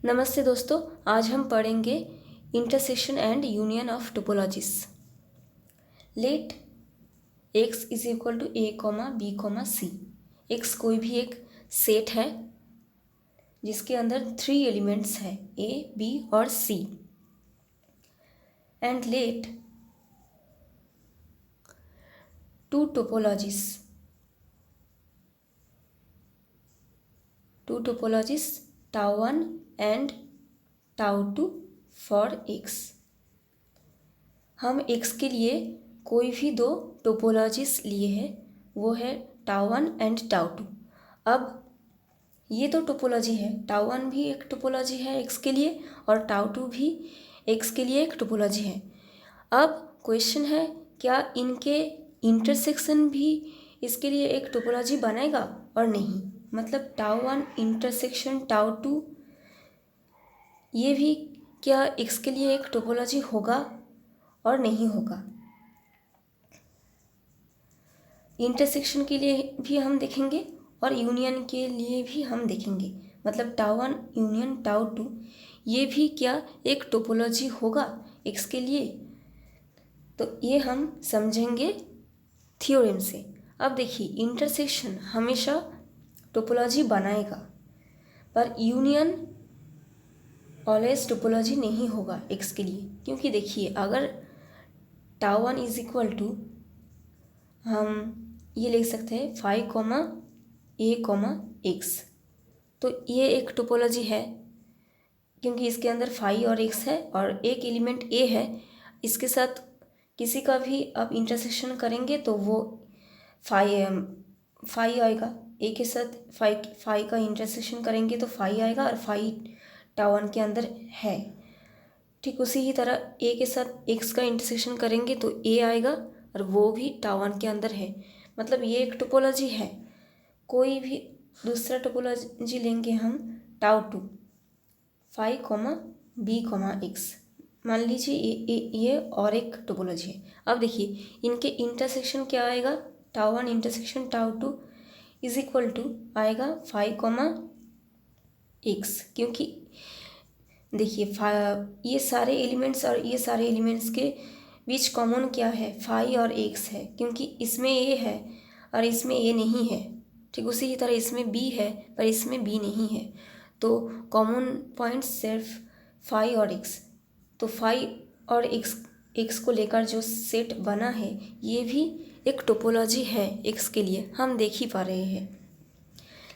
नमस्ते दोस्तों, आज हम पढ़ेंगे intersection and union of topologies. Let X is equal to A comma B comma C. X कोई भी एक सेट है जिसके अंदर 3 एलिमेंट्स हैं, ए बी और C. And let two topologies tau 1 and tau 2 for X. हम एक्स के लिए कोई भी 2 टोपोलॉजीज लिए हैं, वो है टाउ 1 एंड टाउ 2। अब ये तो टोपोलॉजी है, टाउ 1 भी एक टोपोलॉजी है एक्स के लिए और टाउ 2 भी एक्स के लिए एक टोपोलॉजी है। अब क्वेश्चन है, क्या इनके इंटरसेक्शन भी इसके लिए एक टोपोलॉजी बनाएगा और नहीं, मतलब टाउ 1 इंटरसेक्शन टाउ 2 ये भी क्या एक्स के लिए एक टोपोलॉजी होगा और नहीं होगा। इंटरसेक्शन के लिए भी हम देखेंगे और यूनियन के लिए भी हम देखेंगे, मतलब टाउ 1 यूनियन टाउ 2 ये भी क्या एक टोपोलॉजी होगा एक्स के लिए, तो ये हम समझेंगे थ्योरम से। अब देखिए, इंटरसेक्शन हमेशा टोपोलॉजी बनाएगा पर यूनियन ऑलवेज टोपोलॉजी नहीं होगा एक्स के लिए, क्योंकि देखिए अगर टाउ 1 इज इक्वल टू हम ये लिख सकते हैं 5 कॉमा ए कॉमा एक्स, तो ये एक टोपोलॉजी है क्योंकि इसके अंदर 5 और एक्स है और एक एलिमेंट ए है। इसके साथ किसी का भी आप इंटरसेक्शन करेंगे तो वो 5 आएगा, ए के साथ 5 का इंटरसेक्शन करेंगे तो 5 आएगा और 5 टाउ 1 के अंदर है। ठीक उसी ही तरह ए के साथ एक्स का इंटरसेक्शन करेंगे तो ए आएगा और वो भी टाउ 1 के अंदर है, मतलब ये एक टोपोलॉजी है। कोई भी दूसरा टोपोलॉजी लेंगे हम tau 2 5 comma B comma X, मान लीजिए ये और एक टोपोलॉजी है। अब देखिए इनके इंटरसेक्शन क्या आएगा, tau 1 intersection tau 2 is equal to आएगा 5 कॉमा एक्स, क्योंकि देखिए ये सारे एलिमेंट्स और ये सारे एलिमेंट्स के बीच कॉमन क्या है, 5 और एक्स है, क्योंकि इसमें ए है और इसमें ए नहीं है। ठीक उसी ही तरह इसमें बी है पर इसमें बी नहीं है, तो कॉमन पॉइंट्स सिर्फ 5 और एक्स। तो 5 और एक्स को लेकर जो सेट बना है ये भी एक टोपोलॉजी है एक्स के लिए, हम देख ही पा रहे हैं।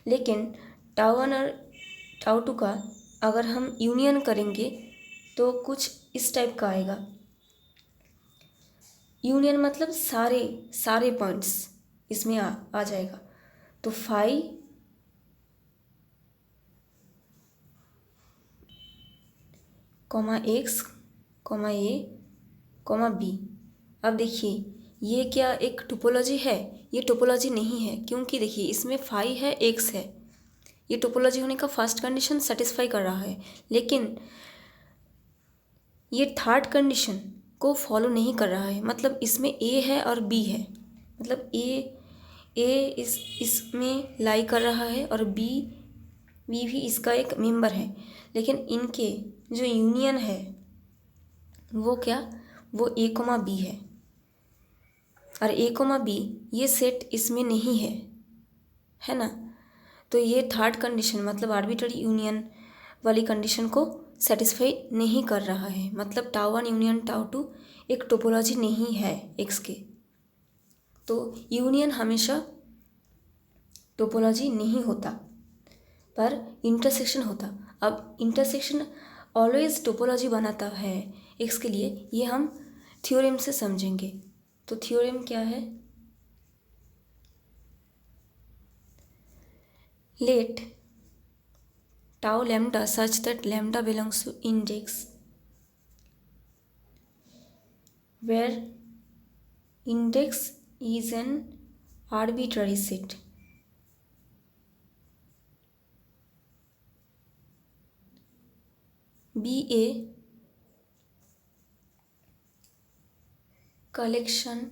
लेकिन टाउ 1 और टाउ 2 का अगर हम यूनियन करेंगे तो कुछ इस टाइप का आएगा। यूनियन मतलब सारे पॉइंट्स इसमें आ जाएगा, तो 5 कॉमा एक्स कॉमा ए कॉमा बी। अब देखिए ये क्या एक टोपोलॉजी है, ये टोपोलॉजी नहीं है, क्योंकि देखिए इसमें 5 है एक्स है, ये टोपोलॉजी होने का फर्स्ट कंडीशन सेटिस्फाई कर रहा है, लेकिन ये थर्ड कंडीशन को फॉलो नहीं कर रहा है। मतलब इसमें ए है और बी है, मतलब ए इसमें लाई कर रहा है और बी भी इसका एक मेंबर है, लेकिन इनके जो यूनियन है वो क्या, वो ए कोमा बी है और ए कोमा बी ये सेट इसमें नहीं है ना। तो ये थर्ड कंडीशन मतलब आर्बिट्ररी यूनियन वाली कंडीशन को सेटिस्फाई नहीं कर रहा है, मतलब टाउ 1 यूनियन टाउ 2 एक टोपोलॉजी नहीं है एक्स के। तो यूनियन हमेशा टोपोलॉजी नहीं होता पर इंटरसेक्शन होता। अब इंटरसेक्शन ऑलवेज टोपोलॉजी बनाता है एक्स के लिए, ये हम थ्योरम से समझेंगे। तो थ्योरम क्या है, late tau lambda such that lambda belongs to index where index is an arbitrary set be a collection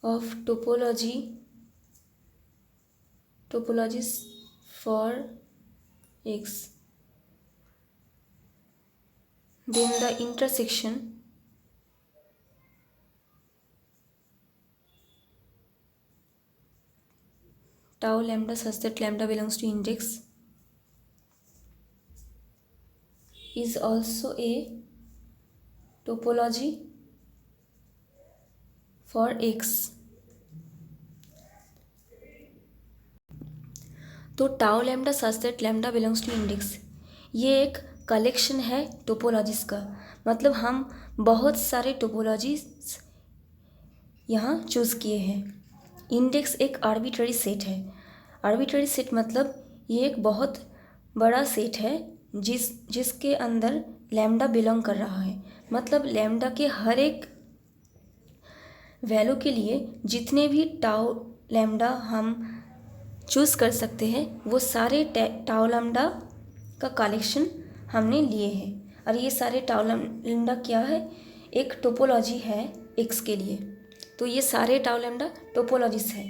of topology topologies for x, then the intersection tau lambda such that lambda belongs to index is also a topology for x। तो tau lambda such that lambda belongs to index, ये एक collection है topologies का। मतलब हम बहुत सारे topologies यहाँ चूज़ किए हैं। इंडेक्स एक आर्बिट्ररी सेट है। आर्बिट्ररी सेट मतलब ये एक बहुत बड़ा सेट है जिसके अंदर लैम्डा बिलोंग कर रहा है। मतलब लैम्डा के हर एक वैल्यू के लिए जितने भी टाउ लैम्डा हम चूज़ कर सकते हैं वो सारे टाउ लैम्डा का कलेक्शन हमने लिए हैं। और ये सारे टाउ लैम्डा क्या है, एक टोपोलॉजी है एक्स के लिए। तो ये सारे टाउ लैम्डा टोपोलॉजीज है।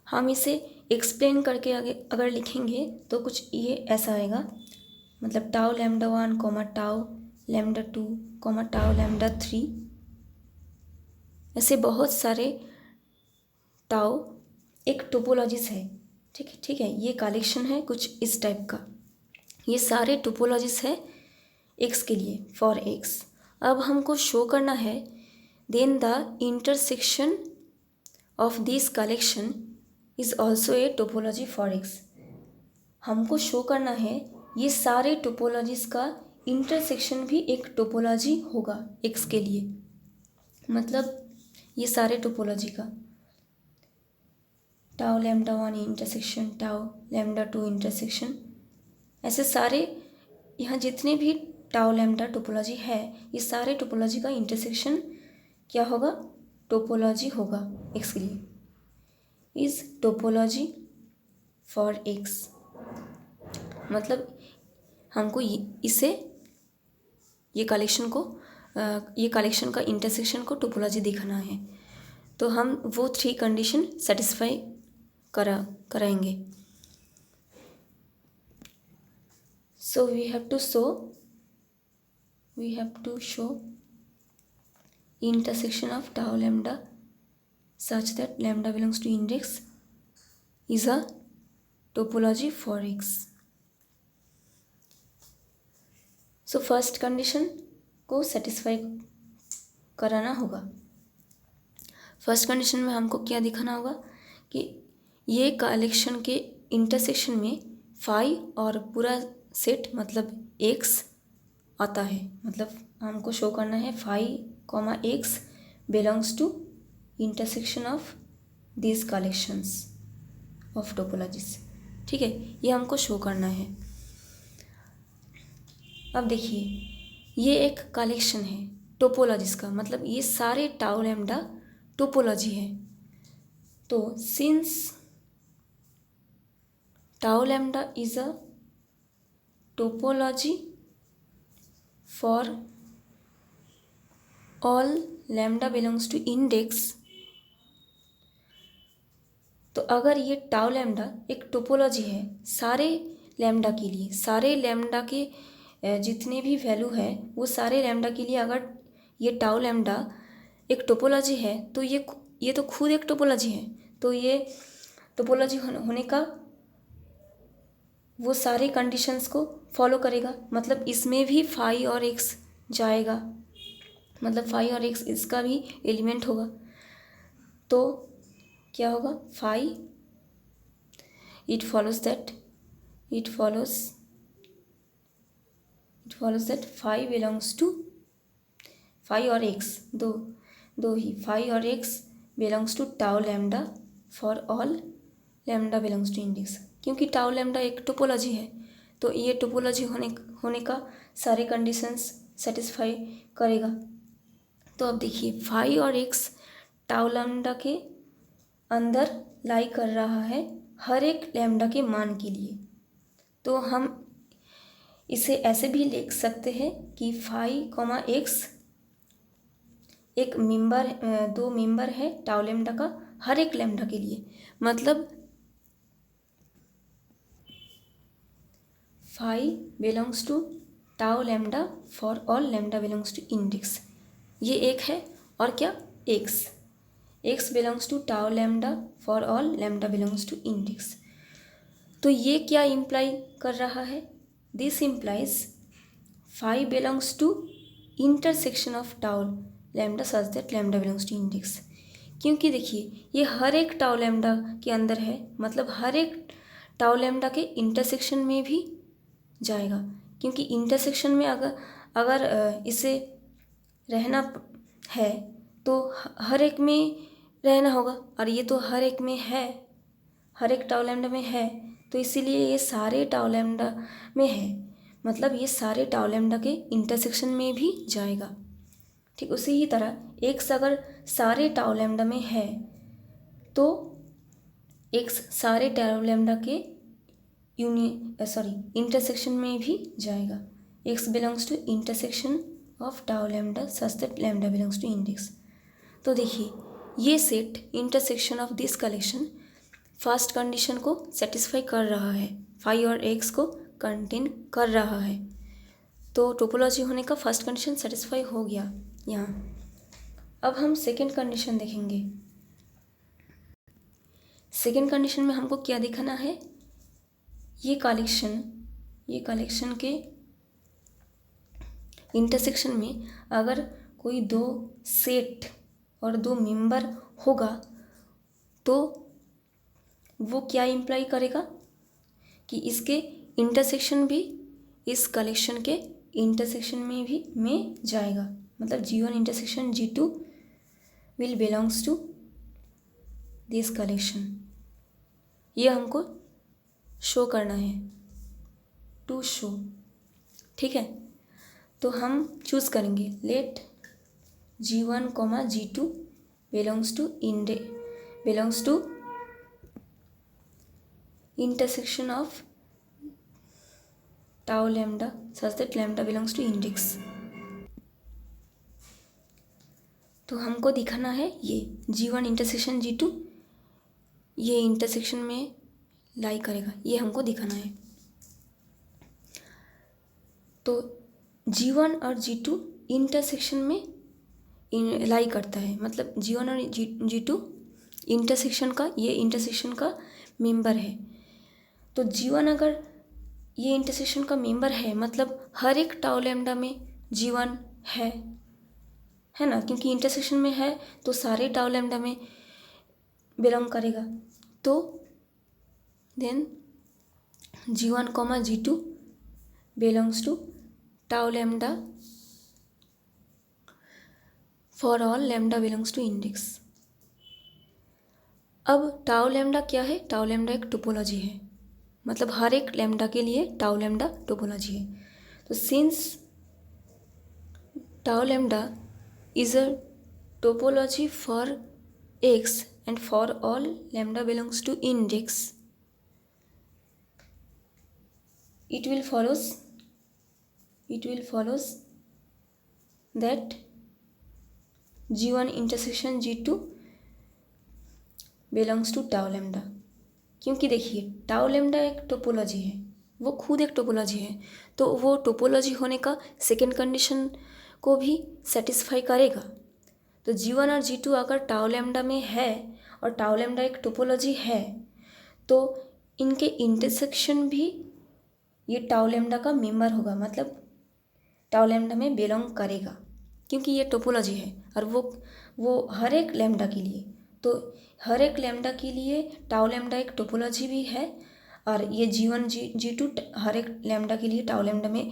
हम इसे एक्सप्लेन करके आगे अगर लिखेंगे तो कुछ ये ऐसा आएगा। मतलब tau lambda 1 comma tau lambda 2 comma tau lambda 3, ऐसे बहुत सारे टाउ एक टोपोलॉजीज है। ठीक है, ये कलेक्शन है कुछ इस टाइप का। ये सारे टोपोलॉजीज है एक्स के लिए, फॉर एक्स। अब हमको शो करना है then the intersection of this collection is also a topology for X. हमको शो करना है ये सारे टोपोलॉजीज का इंटरसेक्शन भी एक टोपोलॉजी होगा एक्स के लिए। मतलब ये सारे टोपोलॉजी का tau lambda 1 intersection tau lambda 2 intersection, ऐसे सारे यहाँ जितने भी टाउ लैम्डा टोपोलॉजी है ये सारे टोपोलॉजी का इंटरसेक्शन क्या होगा, टोपोलॉजी होगा एक्स के लिए। इज टोपोलॉजी फॉर एक्स, मतलब हमको इसे ये कलेक्शन का इंटरसेक्शन को टोपोलॉजी दिखाना है। तो हम वो 3 कंडीशन सेटिस्फाई कराएंगे। So we have to show intersection of tau lambda such that lambda belongs to index is a topology for x। So first condition को सेटिस्फाई कराना होगा। फर्स्ट कंडीशन में हमको क्या दिखाना होगा कि ये कलेक्शन के इंटरसेक्शन में फाई और पूरा सेट मतलब एक्स आता है। मतलब हमको शो करना है phi comma X belongs to intersection of this collections of topologies. ठीक है, ये हमको शो करना है। अब देखिए ये एक कलेक्शन है टोपोलॉजीज का, मतलब ये सारे टाउ लैम्डा टोपोलॉजी है। तो since tau lambda is a topology for all lambda belongs to index, तो अगर ये टाउ लैम्डा एक टोपोलॉजी है सारे लैम्डा के लिए, सारे लैम्डा के जितने भी वैल्यू है वो सारे लैम्डा के लिए अगर ये टाउ लैम्डा एक टोपोलॉजी है तो ये तो खुद एक टोपोलॉजी है। तो ये टोपोलॉजी होने का वो सारे कंडीशंस को फॉलो करेगा। मतलब इसमें भी फाई और एक्स जाएगा, मतलब फाई और एक्स इसका भी एलिमेंट होगा। तो क्या होगा, phi it follows that phi belongs to phi और एक्स दो ही फाई और X belongs to tau lambda for all lambda belongs to index. क्योंकि टाउ लैम्डा एक टोपोलॉजी है तो ये टोपोलॉजी होने का सारे कंडीशंस सेटिस्फाई करेगा। तो अब देखिए फाई और एक्स टाउ लैम्डा के अंदर लाई कर रहा है हर एक लैम्डा के मान के लिए। तो हम इसे ऐसे भी लिख सकते हैं कि फाई कॉमा एक्स एक दो मेंबर है टाउ लैम्डा का हर एक लैम्डा के लिए, मतलब phi belongs to tau lambda for all lambda belongs to index, ये एक है। और क्या, x belongs to tau lambda for all lambda belongs to index. तो ये क्या इम्प्लाई कर रहा है, this implies phi belongs to intersection of tau lambda such that lambda belongs to index. क्योंकि देखिए ये हर एक टाउ लैम्डा के अंदर है, मतलब हर एक टाउ लैम्डा के इंटरसेक्शन में भी जाएगा, क्योंकि इंटरसेक्शन में अगर इसे रहना है तो हर एक में रहना होगा, और ये तो हर एक में है, हर एक टाउ लैम्डा में है, तो इसीलिए ये सारे टाउ लैम्डा में है, मतलब ये सारे टाउ लैम्डा के इंटरसेक्शन में भी जाएगा। ठीक उसी ही तरह एक्स अगर सारे टाउ लैम्डा में है तो एक्स सारे टाउ लैम्डा के इंटरसेक्शन में भी जाएगा। X belongs to intersection of tau lambda such that lambda belongs to index. तो देखिए ये set intersection of this collection first condition को सेटिस्फाई कर रहा है, फाई और एक्स को कंटेन कर रहा है, तो टोपोलॉजी होने का फर्स्ट कंडीशन सेटिस्फाई हो गया यहाँ। अब हम सेकेंड कंडीशन देखेंगे। सेकेंड कंडीशन में हमको क्या दिखाना है, ये कलेक्शन के इंटरसेक्शन में अगर कोई दो सेट और दो मेंबर होगा तो वो क्या इम्प्लाई करेगा कि इसके इंटरसेक्शन भी इस कलेक्शन के इंटरसेक्शन में जाएगा, मतलब G1 intersection G2 will belongs to this collection. ये हमको शो करना है, टू शो। ठीक है, तो हम चूज़ करेंगे let G1, G2 belongs to intersection of tau lambda such that lambda belongs to index. तो हमको दिखाना है ये G1 इंटरसेक्शन G2 ये इंटरसेक्शन में लाई करेगा, ये हमको दिखाना है। तो G1 और G2 इंटरसेक्शन में लाई करता है, मतलब G1 और G2 इंटरसेक्शन का मेंबर है। तो G1 अगर ये इंटरसेक्शन का मेंबर है, मतलब हर एक टाउ लैम्डा में G1 है ना, क्योंकि इंटरसेक्शन में है तो सारे टाउ लैम्डा में बिलोंग करेगा। तो then G1, G2 belongs to tau lambda for all lambda belongs to index. अब टाउ लैम्डा क्या है, टाउ लैम्डा एक टोपोलॉजी है, मतलब हर एक लैम्डा के लिए टाउ लैम्डा टोपोलॉजी है। तो since tau lambda is a topology for X and for all lambda belongs to index, it will follows that G1 intersection G2 belongs to tau lambda। क्योंकि देखिए tau lambda एक topology है, वो खुद एक topology है, तो वो टोपोलॉजी होने का सेकेंड कंडीशन को भी सेटिस्फाई करेगा। तो G1 और G2 अगर टाउ लैम्डा में है और टाउ लैम्डा एक टोपोलॉजी है तो इनके इंटरसेक्शन भी ये टाउ लैम्डा का मेंबर होगा, मतलब टाउ लैम्डा में बिलोंग करेगा, क्योंकि ये टोपोलॉजी है। और वो हर एक लैम्डा के लिए, तो हर एक लैम्डा के लिए टाउ लैम्डा एक टोपोलॉजी भी है, और ये G1 G2 हर एक लैम्डा के लिए टाउ लैम्डा में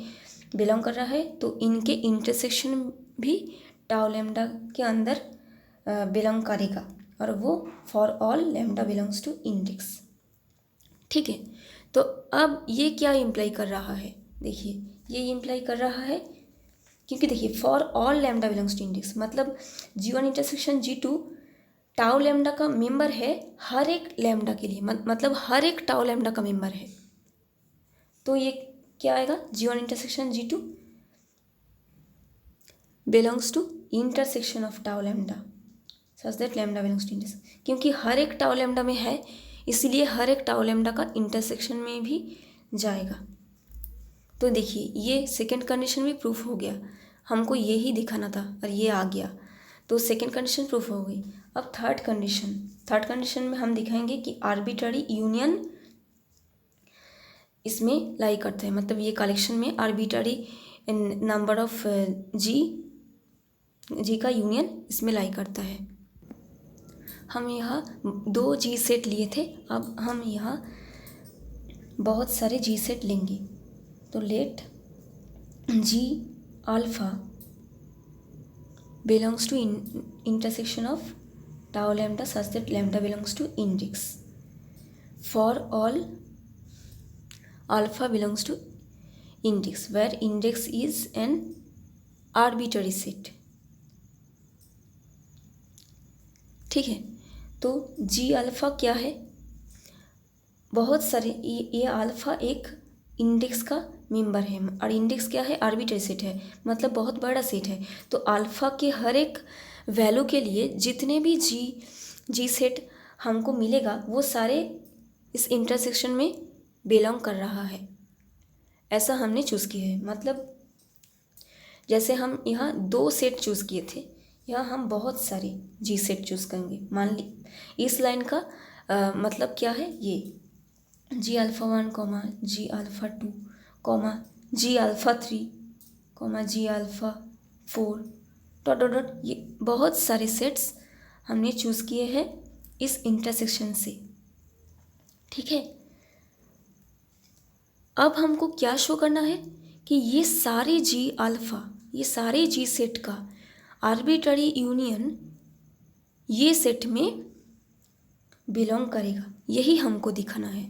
बिलोंग कर रहा है, तो इनके इंटरसेक्शन भी टाउ लैम्डा के अंदर बिलोंग करेगा, और वो for all lambda belongs to index. ठीक है, तो अब ये क्या इम्प्लाई कर रहा है, देखिए ये इम्प्लाई कर रहा है, क्योंकि देखिए for all lambda belongs to index, मतलब G1 intersection G2 tau lambda का मेंबर है हर एक लैम्डा के लिए, मतलब हर एक टाउ लैम्डा का मेंबर है। तो ये क्या आएगा, G1 intersection G2 belongs to intersection of tau lambda such that lambda belongs to index, क्योंकि हर एक टाउ लैम्डा में है, इसीलिए हर एक टाउ लैम्डा का इंटरसेक्शन में भी जाएगा। तो देखिए ये सेकंड कंडीशन भी प्रूफ हो गया, हमको ये ही दिखाना था और ये आ गया, तो सेकंड कंडीशन प्रूफ हो गई। अब थर्ड कंडीशन में हम दिखाएंगे कि आर्बिट्ररी यूनियन इसमें लाई करता है, मतलब ये कलेक्शन में आर्बिट्ररी नंबर ऑफ जी का यूनियन इसमें लाई करता है। हम यहाँ 2 जी सेट लिए थे, अब हम यहाँ बहुत सारे जी सेट लेंगे। तो let G alpha belongs to intersection of tau lambda such that lambda belongs to index for all alpha belongs to index where index is an arbitrary set। ठीक है, तो जी अल्फ़ा क्या है, बहुत सारे ये अल्फ़ा एक इंडेक्स का मेंबर है और इंडेक्स क्या है, आर्बिट्ररी सेट है, मतलब बहुत बड़ा सेट है। तो अल्फ़ा के हर एक वैल्यू के लिए जितने भी जी सेट हमको मिलेगा वो सारे इस इंटरसेक्शन में बिलोंग कर रहा है, ऐसा हमने चूज़ किया है। मतलब जैसे हम यहाँ 2 सेट चूज़ किए थे, यहाँ हम बहुत सारे जी सेट चूज़ करेंगे। मान ली इस लाइन का मतलब क्या है, ये जी अल्फ़ा 1 कॉमा जी अल्फ़ा 2 कॉमा जी अल्फ़ा 3 कॉमा जी अल्फ़ा 4 डॉट डॉट डॉट, ये बहुत सारे सेट्स हमने चूज़ किए हैं इस इंटरसेक्शन से। ठीक है, अब हमको क्या शो करना है कि ये सारे जी अल्फ़ा, ये सारे जी सेट का आर्बिट्ररी यूनियन ये सेट में बिलोंग करेगा, यही हमको दिखाना है,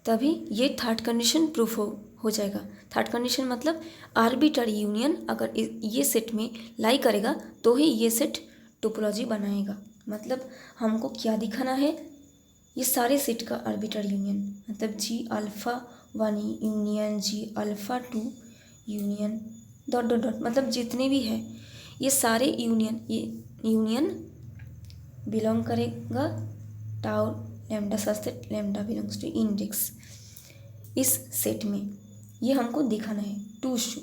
तभी ये थर्ड कंडीशन प्रूफ हो जाएगा। थर्ड कंडीशन मतलब आर्बिट्ररी यूनियन अगर ये सेट में लाई करेगा तो ही ये सेट टोपोलॉजी बनाएगा। मतलब हमको क्या दिखाना है, ये सारे सेट का आर्बिट्ररी यूनियन, मतलब G alpha 1 union G alpha 2 union dot dot dot, मतलब जितने भी है ये सारे यूनियन बिलोंग करेगा tau lambda such that lambda belongs to index इस सेट में, ये हमको दिखाना है टू शो।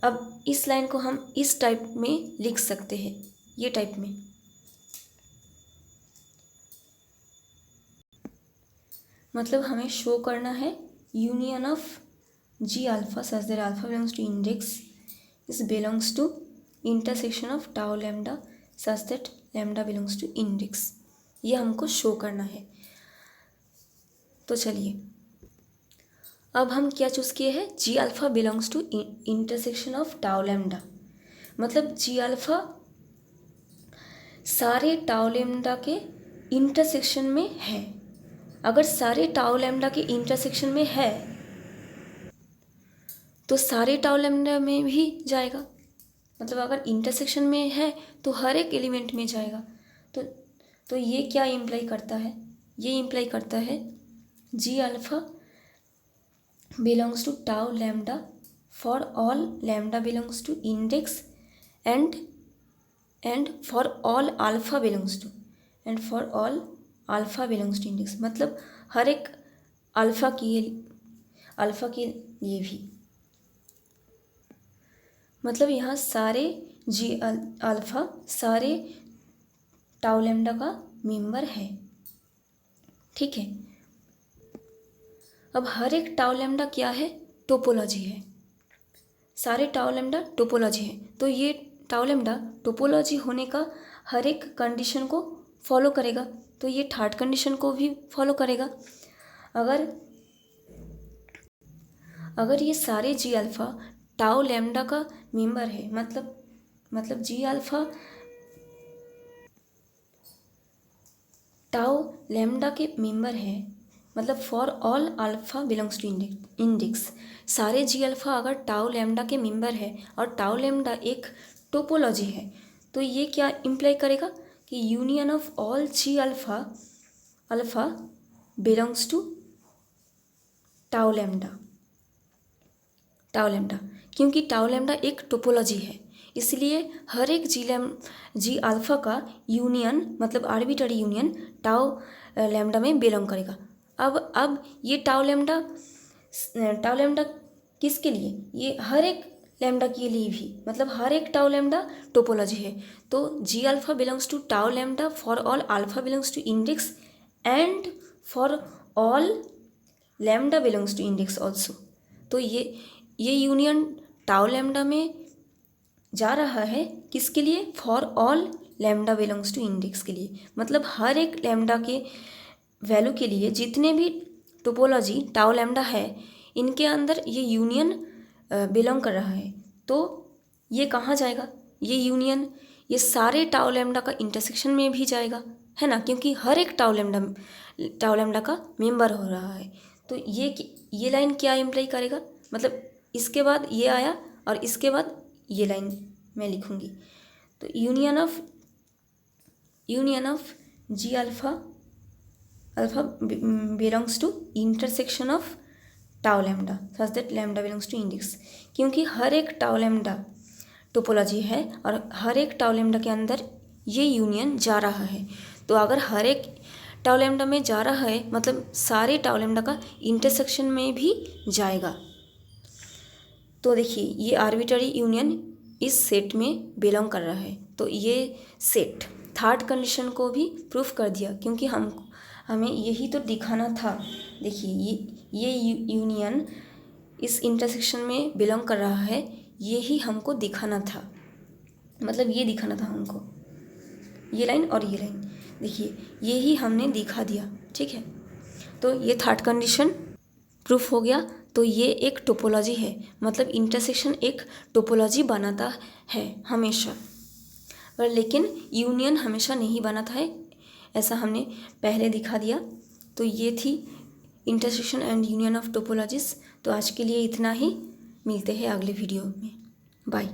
अब इस लाइन को हम इस टाइप में लिख सकते हैं, ये टाइप में, मतलब हमें शो करना है union of G alpha such that alpha belongs to index is belongs to intersection of tau lambda such that lambda belongs to index, ये हमको शो करना है। तो चलिए अब हम क्या चूज़ किए हैं, G alpha belongs to intersection of tau lambda, मतलब जी अल्फ़ा सारे टाउ लैम्डा के इंटरसेक्शन में है। अगर सारे टाउ लैम्डा के इंटरसेक्शन में है तो सारे टाउ लैम्डा में भी जाएगा, मतलब अगर इंटरसेक्शन में है तो हर एक एलिमेंट में जाएगा। तो ये क्या इम्प्लाई करता है, ये इम्प्लाई करता है जी alpha belongs to tau lambda for all lambda belongs to index and for all alpha belongs to index, मतलब हर एक अल्फ़ा के लिए भी, मतलब यहाँ सारे जी अल्फ़ा सारे टाउ लैम्डा का मेंबर है। ठीक है, अब हर एक टाउ लैम्डा क्या है, टोपोलॉजी है, सारे टाउ लैम्डा टोपोलॉजी है। तो ये टाउ लैम्डा टोपोलॉजी होने का हर एक कंडीशन को फॉलो करेगा, तो ये थर्ड कंडीशन को भी फॉलो करेगा। अगर ये सारे जी अल्फ़ा टाउ लैम्डा का मेंबर है, मतलब जी अल्फ़ा टाउ लैम्डा के मेंबर है, मतलब for all alpha belongs to index, सारे जी अल्फ़ा अगर टाउ लैम्डा के मेंबर है और टाउ लैम्डा एक टोपोलॉजी है, तो ये क्या इम्प्लाई करेगा कि union of all G alpha belongs to tau lambda, क्योंकि टाउ लैम्डा एक टोपोलॉजी है, इसलिए हर एक जी अल्फ़ा का यूनियन मतलब आर्बिट्ररी यूनियन टाउ लैम्डा में बिलोंग करेगा। अब ये टाउ लैम्डा किसके लिए? ये हर एक लैम्डा के लिए भी, मतलब हर एक टाउ लैम्डा टोपोलॉजी है। तो G alpha belongs to tau lambda for all alpha belongs to index and for all lambda belongs to index also. तो ये यूनियन टाउ लैम्डा में जा रहा है किसके लिए? For all lambda belongs to index के लिए, मतलब हर एक लैम्डा के वैल्यू के लिए जितने भी टोपोलॉजी टाउ लैम्डा है इनके अंदर ये यूनियन बिलोंग कर रहा है। तो ये कहाँ जाएगा? ये यूनियन ये सारे टाउ लैम्डा का इंटरसेक्शन में भी जाएगा, है ना, क्योंकि हर एक टाउ लैम्डा का मेंबर हो रहा है। तो ये लाइन क्या इम्प्लाई करेगा? मतलब इसके बाद ये आया और इसके बाद ये लाइन मैं लिखूँगी। तो union of G alpha belongs to intersection of tau lambda such that lambda belongs to index, क्योंकि हर एक टाउ लैम्डा टोपोलॉजी है और हर एक टाउ लैम्डा के अंदर ये यूनियन जा रहा है। तो अगर हर एक टाउ लैम्डा में जा रहा है मतलब सारे टाउ लैम्डा का इंटरसेक्शन में भी जाएगा। तो देखिए ये आर्बिट्ररी यूनियन इस सेट में बिलोंग कर रहा है। तो ये सेट थर्ड कंडीशन को भी प्रूफ कर दिया, क्योंकि हमें यही तो दिखाना था। देखिए ये यूनियन इस इंटरसेक्शन में बिलोंग कर रहा है, यही हमको दिखाना था, मतलब ये दिखाना था हमको, ये लाइन और ये लाइन। देखिए यही हमने दिखा दिया, ठीक है। तो ये थर्ड कंडीशन प्रूफ हो गया। तो ये एक टोपोलॉजी है, मतलब इंटरसेक्शन एक टोपोलॉजी बनाता है हमेशा, पर लेकिन यूनियन हमेशा नहीं बनाता है, ऐसा हमने पहले दिखा दिया। तो ये थी intersection and union of topologies. तो आज के लिए इतना ही, मिलते हैं अगले वीडियो में, बाय।